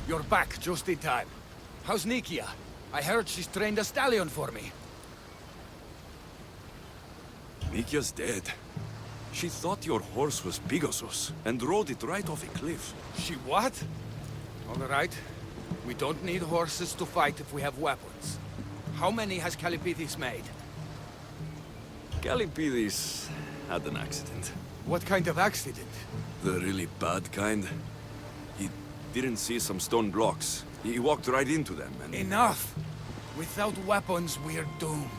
You're back just in time. How's Nikia? I heard she's trained a stallion for me. Nikia's dead. She thought your horse was Pegasus, and rode it right off a cliff. She what? All right. We don't need horses to fight if we have weapons. How many has Calipidis made? Calipidis had an accident. What kind of accident? The really bad kind. He didn't see some stone blocks. He walked right into them and... Enough! Without weapons, we're doomed.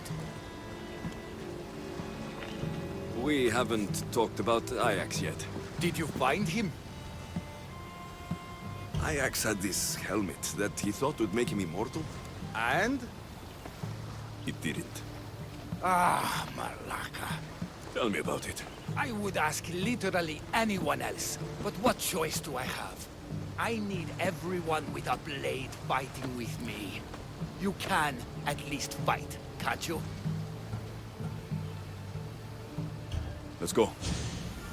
We haven't talked about Ajax yet. Did you find him? Ajax had this helmet that he thought would make him immortal. And? It didn't. Ah, Malaka. Tell me about it. I would ask literally anyone else, but what choice do I have? I need everyone with a blade fighting with me. You can at least fight, can't you? Let's go.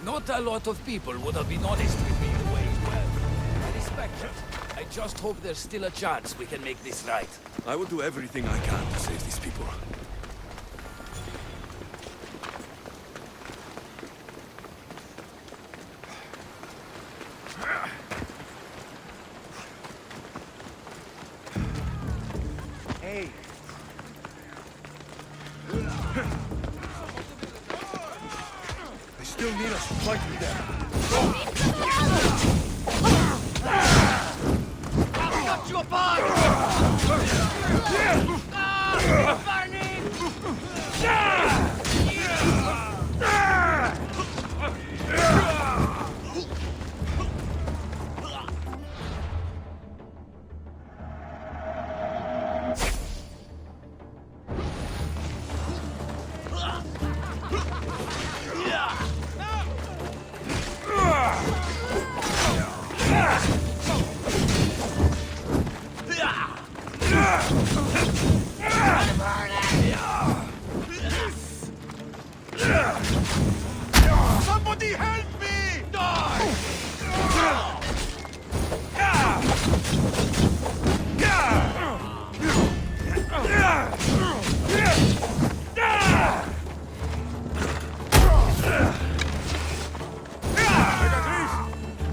Not a lot of people would have been honest with me the way you have. I respect it. I just hope there's still a chance we can make this right. I will do everything I can to save these people. Hey. They still need us fighting them. I'll cut you apart! Somebody help me!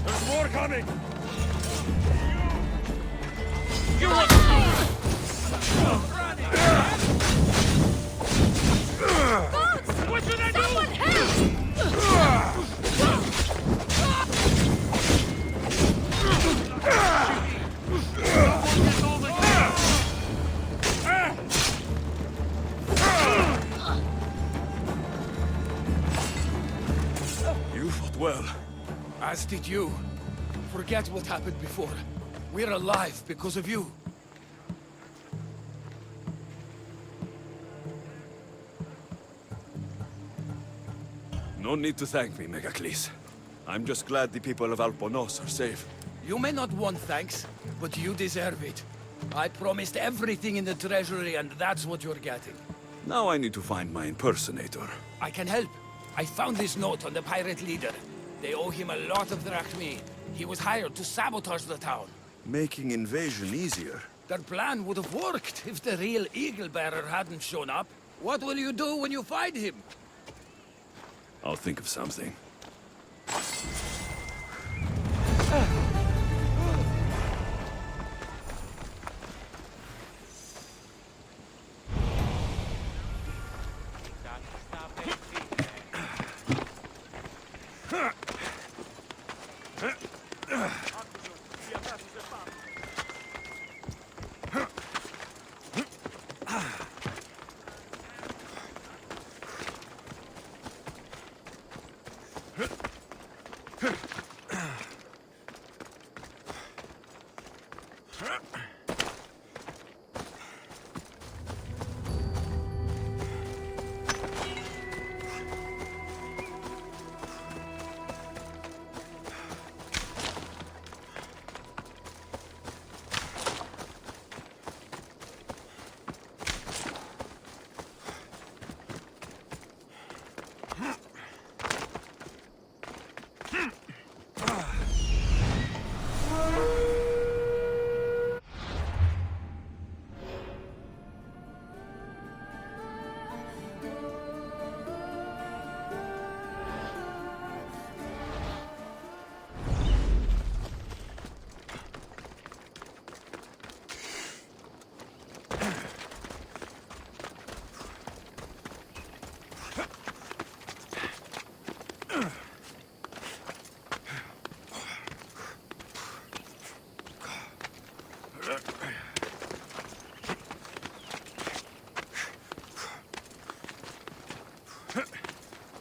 There's more coming! What should I do? Someone help! You fought well. As did you. Forget what happened before. We're alive because of you. No need to thank me, Megacles. I'm just glad the people of Alponos are safe. You may not want thanks, but you deserve it. I promised everything in the treasury, and that's what you're getting. Now I need to find my impersonator. I can help. I found this note on the pirate leader. They owe him a lot of drachmi. He was hired to sabotage the town. Making invasion easier. Their plan would have worked if the real Eagle Bearer hadn't shown up. What will you do when you find him? I'll think of something.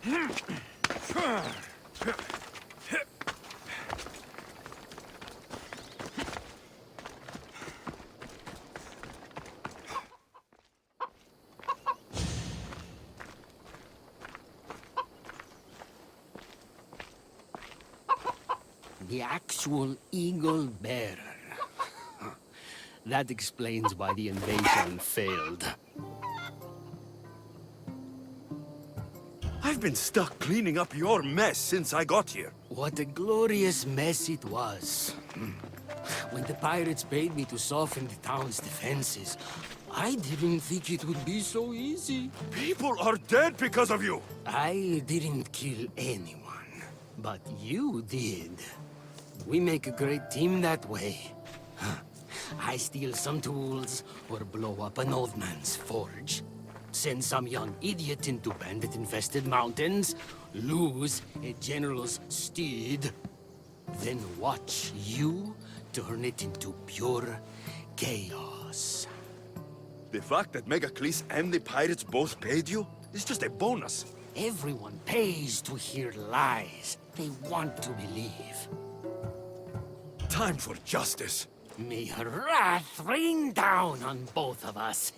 The actual eagle bearer. That explains why the invasion failed. I've been stuck cleaning up your mess since I got here. What a glorious mess it was. When the pirates paid me to soften the town's defenses, I didn't think it would be so easy. People are dead because of you! I didn't kill anyone, but you did. We make a great team that way. I steal some tools, or blow up an old man's forge. Send some young idiot into bandit-infested mountains, lose a general's steed, then watch you turn it into pure chaos. The fact that Megacles and the pirates both paid you is just a bonus. Everyone pays to hear lies they want to believe. Time for justice. May her wrath rain down on both of us.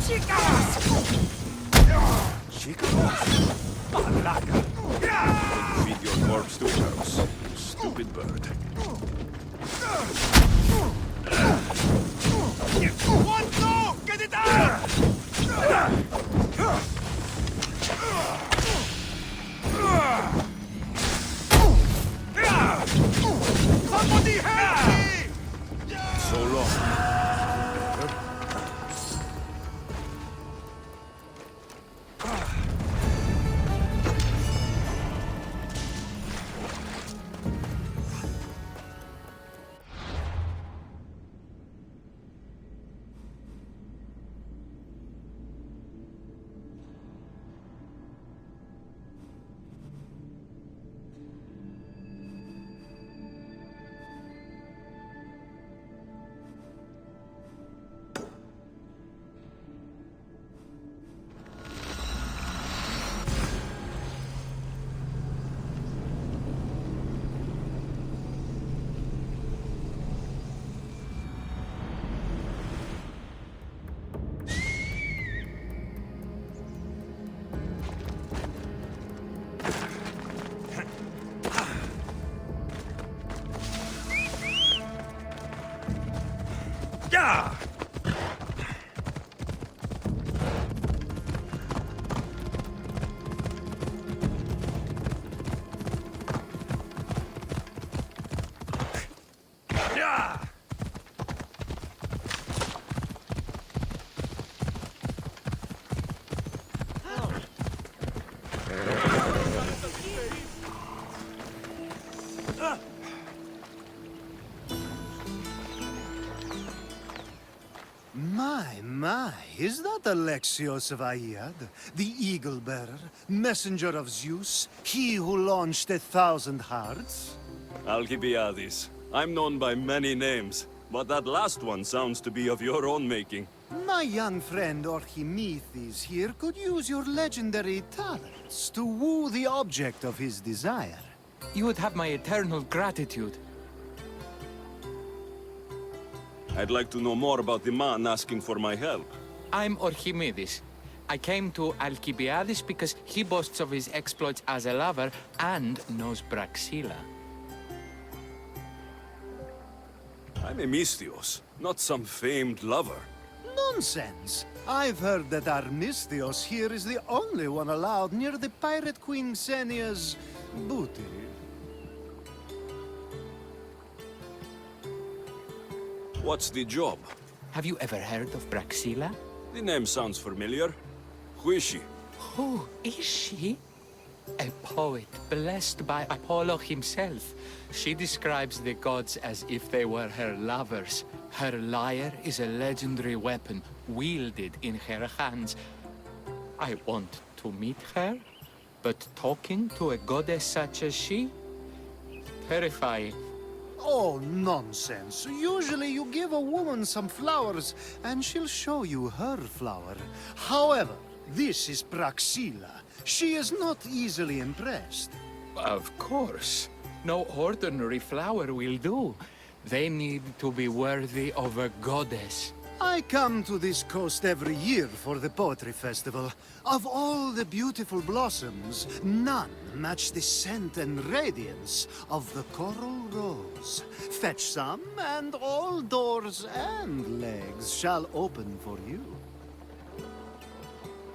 Chicos! Feed your corpse to Eros, you stupid bird. One, go! Get it out! Somebody help me! So long. Yeah! Yeah! My, is that Alexios of Aiad, the Eagle Bearer, messenger of Zeus, he who launched 1,000 hearts? Alcibiades. I'm known by many names, but that last one sounds to be of your own making. My young friend Archimedes here could use your legendary talents to woo the object of his desire. You would have my eternal gratitude. I'd like to know more about the man asking for my help. I'm Archimedes. I came to Alcibiades because he boasts of his exploits as a lover and knows Braxilla. I'm a Misthios, not some famed lover. Nonsense! I've heard that Armistios here is the only one allowed near the pirate queen Xenia's booty. What's the job? Have you ever heard of Braxilla? The name sounds familiar. Who is she? Who is she? A poet blessed by Apollo himself. She describes the gods as if they were her lovers. Her lyre is a legendary weapon wielded in her hands. I want to meet her, but talking to a goddess such as she? Terrifying. Oh, nonsense. Usually you give a woman some flowers, and she'll show you her flower. However, this is Praxila. She is not easily impressed. Of course. No ordinary flower will do. They need to be worthy of a goddess. I come to this coast every year for the Poetry Festival. Of all the beautiful blossoms, none match the scent and radiance of the coral rose. Fetch some, and all doors and legs shall open for you.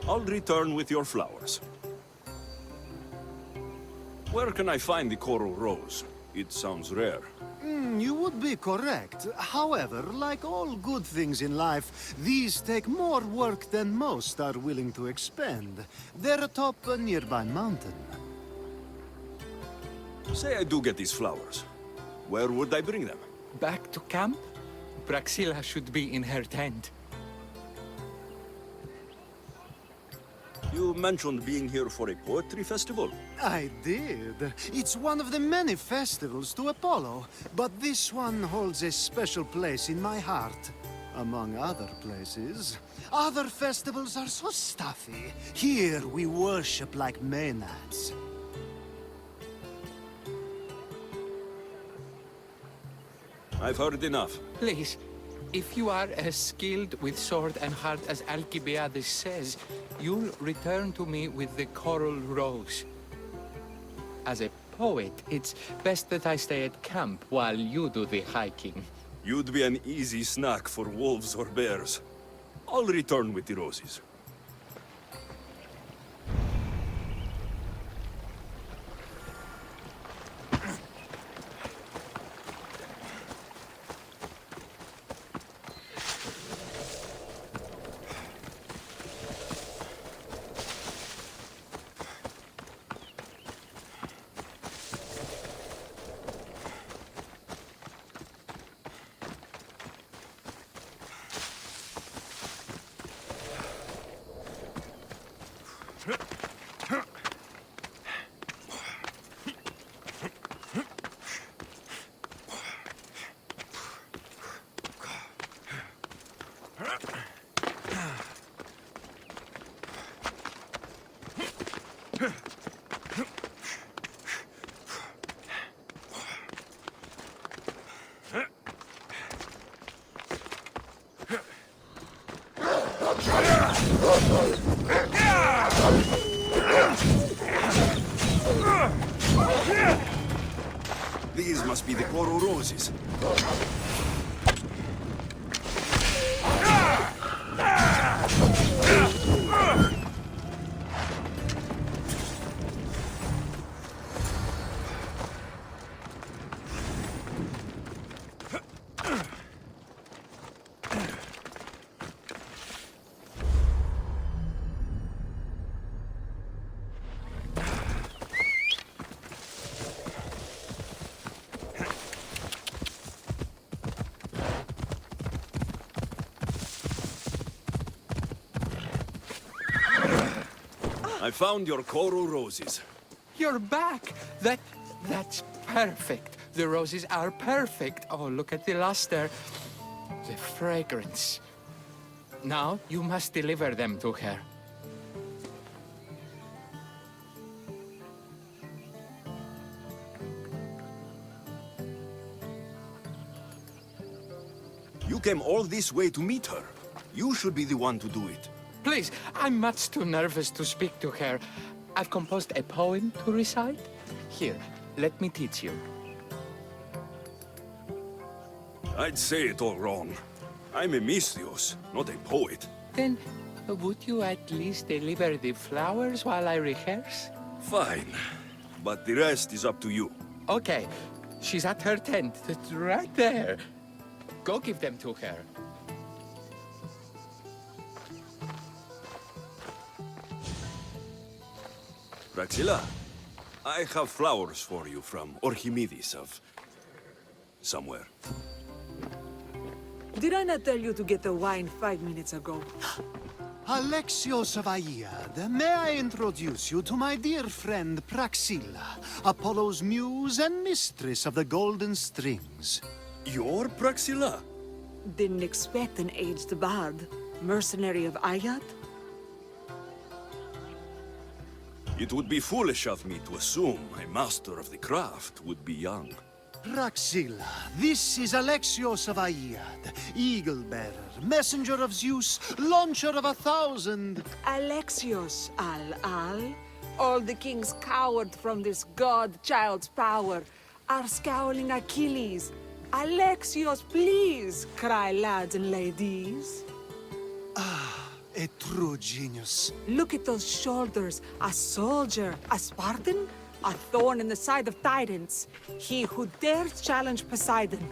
I'll return with your flowers. Where can I find the coral rose? It sounds rare. You would be correct. However, like all good things in life, these take more work than most are willing to expend. They're atop a nearby mountain. Say I do get these flowers. Where would I bring them? Back to camp? Praxila should be in her tent. You mentioned being here for a poetry festival. I did. It's one of the many festivals to Apollo, but this one holds a special place in my heart. Among other places. Other festivals are so stuffy. Here we worship like maenads. I've heard enough. Please, if you are as skilled with sword and heart as Alcibiades says, you'll return to me with the coral rose. As a poet, it's best that I stay at camp while you do the hiking. You'd be an easy snack for wolves or bears. I'll return with the roses. These must be the coral roses. I found your coral roses. You're back! That's perfect. The roses are perfect. Oh, look at the luster. The fragrance. Now, you must deliver them to her. You came all this way to meet her. You should be the one to do it. Please, I'm much too nervous to speak to her. I've composed a poem to recite. Here, let me teach you. I'd say it all wrong. I'm a mystios, not a poet. Then, would you at least deliver the flowers while I rehearse? Fine, but the rest is up to you. Okay, she's at her tent. It's right there. Go give them to her. Praxila, I have flowers for you from Archimedes of somewhere. Did I not tell you to get the wine 5 minutes ago? Alexios of Aiad, may I introduce you to my dear friend Praxilla, Apollo's muse and mistress of the golden strings. You're Praxilla? Didn't expect an aged bard. Mercenary of Ayat? It would be foolish of me to assume a master of the craft would be young. Praxilla, this is Alexios of Aiad, Eagle-bearer, messenger of Zeus, launcher of 1,000... Alexios, Al-Al. All the kings cowered from this god-child's power. Our scowling Achilles. Alexios, please, cry lads and ladies. A true genius. Look at those shoulders. A soldier, a Spartan, a thorn in the side of titans. He who dares challenge Poseidon.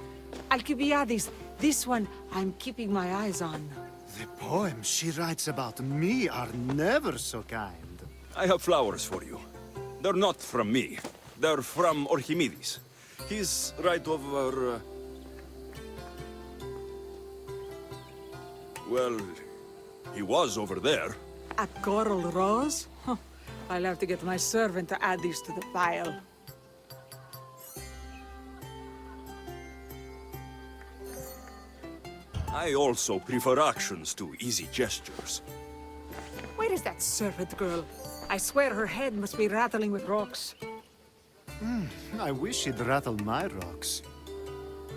Alcibiades, this one I'm keeping my eyes on. The poems she writes about me are never so kind. I have flowers for you. They're not from me. They're from Archimedes. He's right over... Well, he was over there. A coral rose? Huh. I'll have to get my servant to add these to the file. I also prefer actions to easy gestures. Where is that servant girl? I swear her head must be rattling with rocks. I wish she'd rattle my rocks.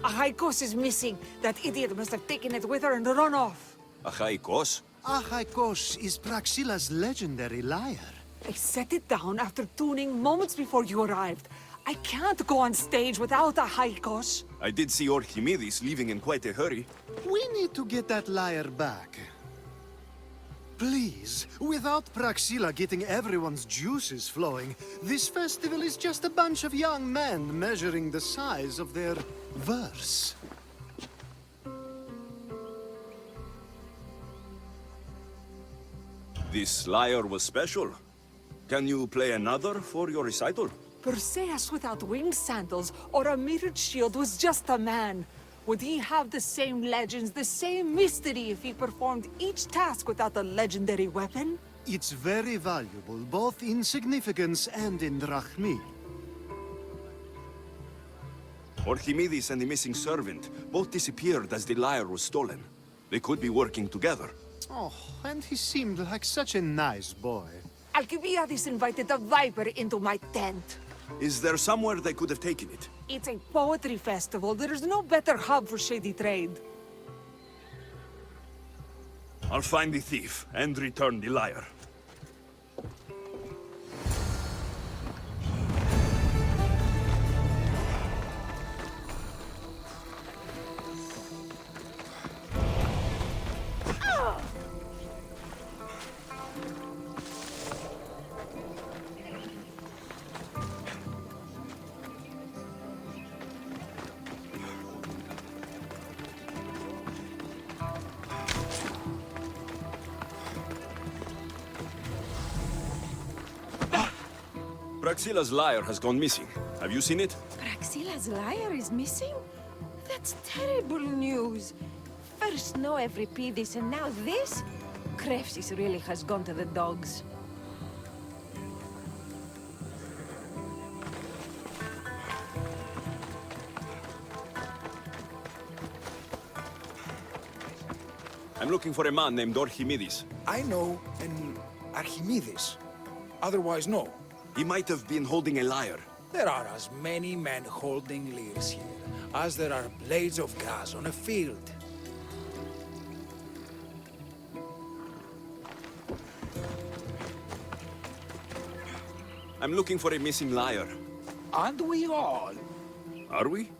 Achaikos is missing. That idiot must have taken it with her and run off. Achaikos? Achaikos is Praxilla's legendary lyre. I set it down after tuning moments before you arrived. I can't go on stage without Achaikos. I did see Archimedes leaving in quite a hurry. We need to get that lyre back. Please, without Praxilla getting everyone's juices flowing, this festival is just a bunch of young men measuring the size of their verse. This lyre was special. Can you play another for your recital? Perseus without winged sandals or a mirrored shield was just a man. Would he have the same legends, the same mystery if he performed each task without a legendary weapon? It's very valuable, both in significance and in drachmi. Archimedes and the missing servant both disappeared as the lyre was stolen. They could be working together. Oh, and he seemed like such a nice boy. Alcibiades invited a viper into my tent. Is there somewhere they could have taken it? It's a poetry festival. There's no better hub for shady trade. I'll find the thief and return the lyre. Praxilla's lyre has gone missing. Have you seen it? Praxilla's lyre is missing? That's terrible news. First no Euripides and now this? Krepsis really has gone to the dogs. I'm looking for a man named Archimedes. I know an Archimedes. Otherwise, no. He might have been holding a lyre. There are as many men holding lyres here as there are blades of grass on a field. I'm looking for a missing lyre. Aren't we all? Are we?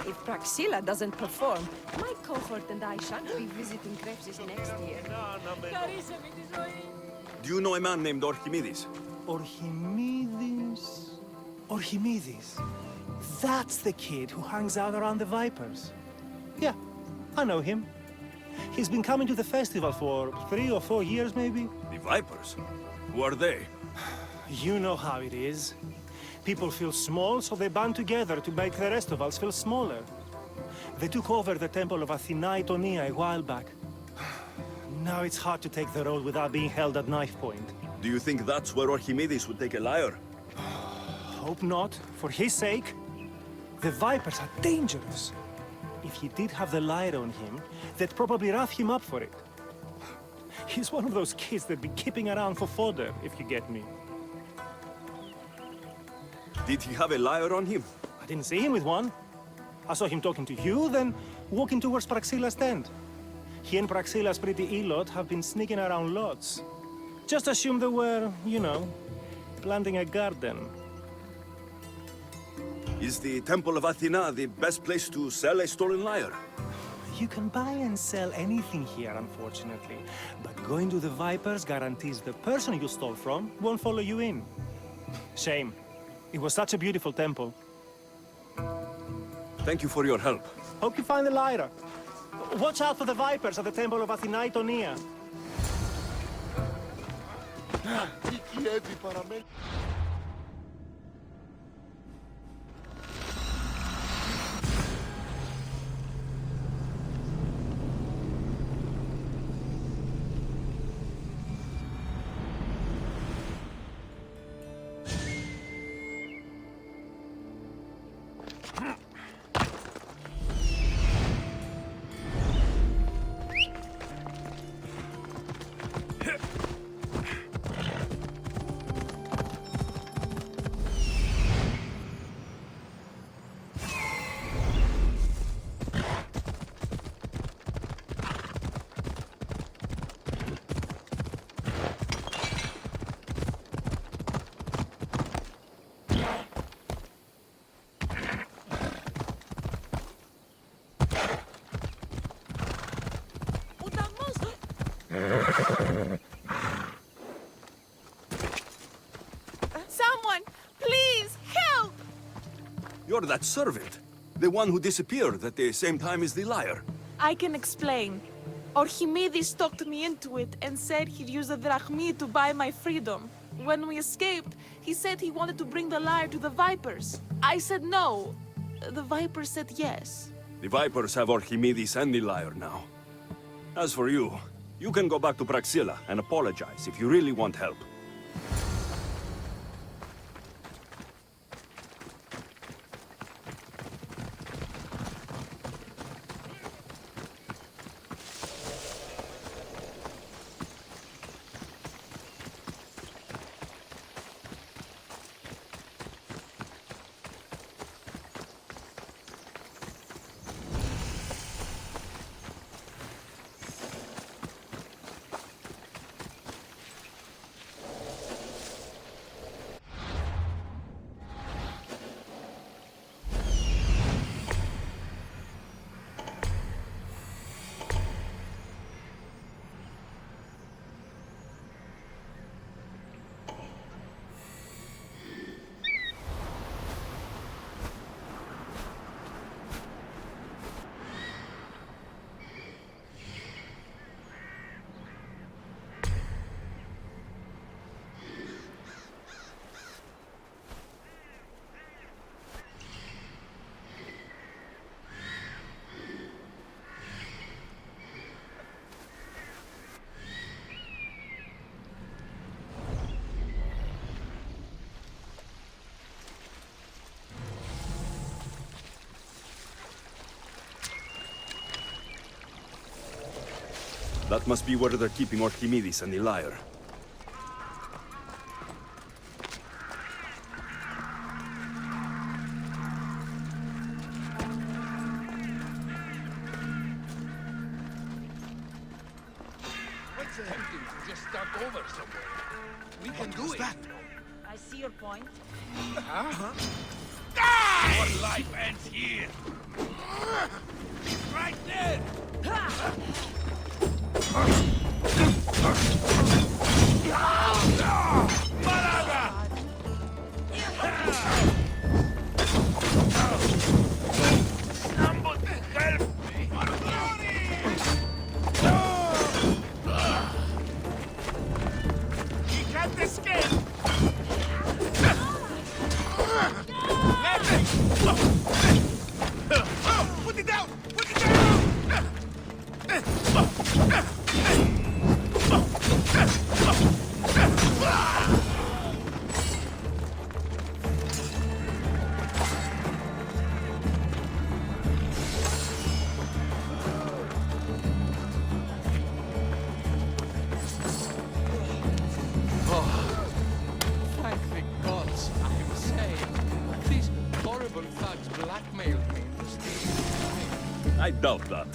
If Praxilla doesn't perform, my cohort and I shan't be visiting Krepsis next year. Do you know a man named Archimedes? Archimedes? Archimedes? That's the kid who hangs out around the Vipers. Yeah, I know him. He's been coming to the festival for 3 or 4 years, maybe? The Vipers? Who are they? You know how it is. People feel small, so they band together to make the rest of us feel smaller. They took over the temple of Athena Itonia a while back. Now it's hard to take the road without being held at knife point. Do you think that's where Archimedes would take a lyre? Hope not. For his sake. The Vipers are dangerous. If he did have the lyre on him, they'd probably rough him up for it. He's one of those kids that'd be keeping around for fodder, if you get me. Did he have a lyre on him? I didn't see him with one. I saw him talking to you, then walking towards Praxilla's tent. He and Praxilla's pretty elot have been sneaking around lots. Just assume they were, you know, planting a garden. Is the Temple of Athena the best place to sell a stolen lyre? You can buy and sell anything here, unfortunately. But going to the Vipers guarantees the person you stole from won't follow you in. Shame. It was such a beautiful temple. Thank you for your help. Hope you find the lyre. Watch out for the Vipers at the Temple of Athena Itonia. Someone, please, help! You're that servant. The one who disappeared at the same time as the lyre. I can explain. Archimedes talked me into it and said he'd use the drachmi to buy my freedom. When we escaped, he said he wanted to bring the lyre to the Vipers. I said no. The Vipers said yes. The Vipers have Archimedes and the lyre now. As for you, you can go back to Praxilla and apologize if you really want help. That must be where they're keeping Archimedes and the lyre. What's the tempting to just start over somewhere? We can do it. I see your point. Huh? Die! Your life ends here. Right there. Somebody help me! Put it down! Put it down! Thank the gods, I am safe. These horrible thugs blackmailed me into stealing the I doubt that.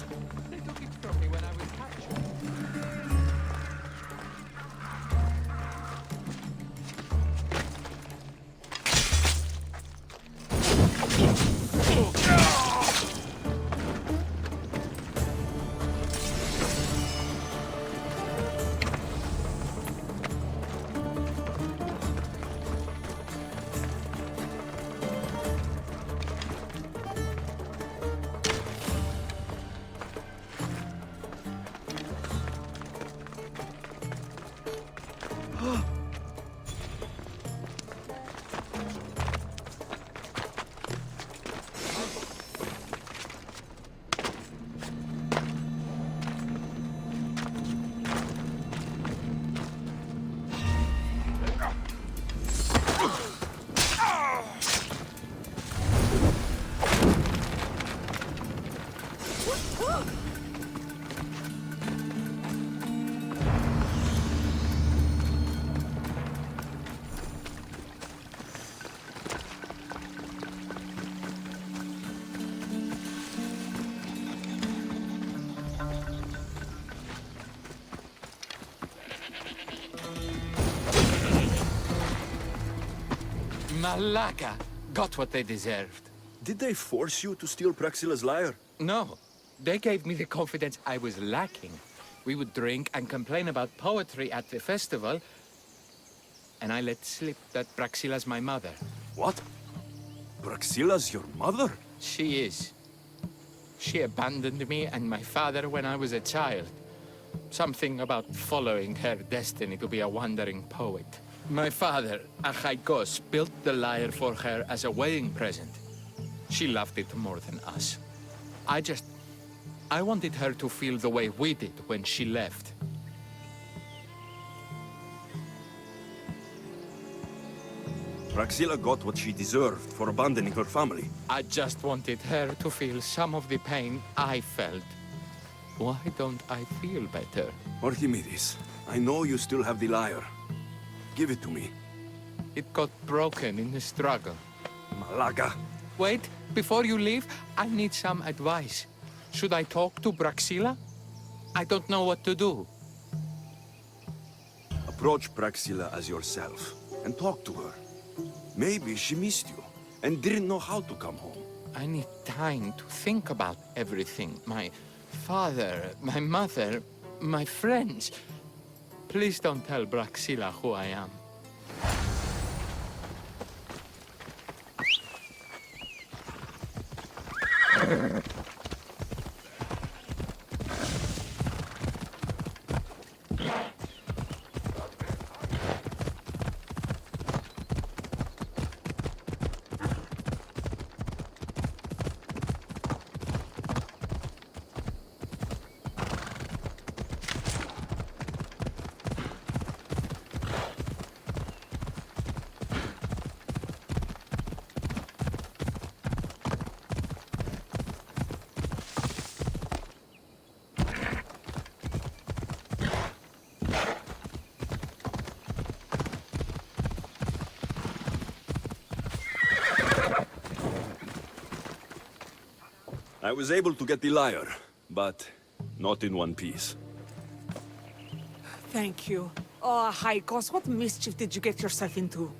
They took it from me when I was captured. Malaka got what they deserved. Did they force you to steal Praxila's lyre? No, they gave me the confidence I was lacking. We would drink and complain about poetry at the festival, and I let slip that Praxila's my mother. What? Praxila's your mother? She is. She abandoned me and my father when I was a child. Something about following her destiny to be a wandering poet. My father, Achaikos, built the lyre for her as a wedding present. She loved it more than us. I wanted her to feel the way we did when she left. Praxila got what she deserved for abandoning her family. I just wanted her to feel some of the pain I felt. Why don't I feel better? Archimedes, I know you still have the lyre. Give it to me. It got broken in the struggle. Malaka. Wait, before you leave, I need some advice. Should I talk to Praxila? I don't know what to do. Approach Praxila as yourself and talk to her. Maybe she missed you and didn't know how to come home. I need time to think about everything. My father, my mother, my friends. Please don't tell Praxila who I am. I was able to get the lyre, but not in one piece. Thank you. Oh, Haikos, what mischief did you get yourself into?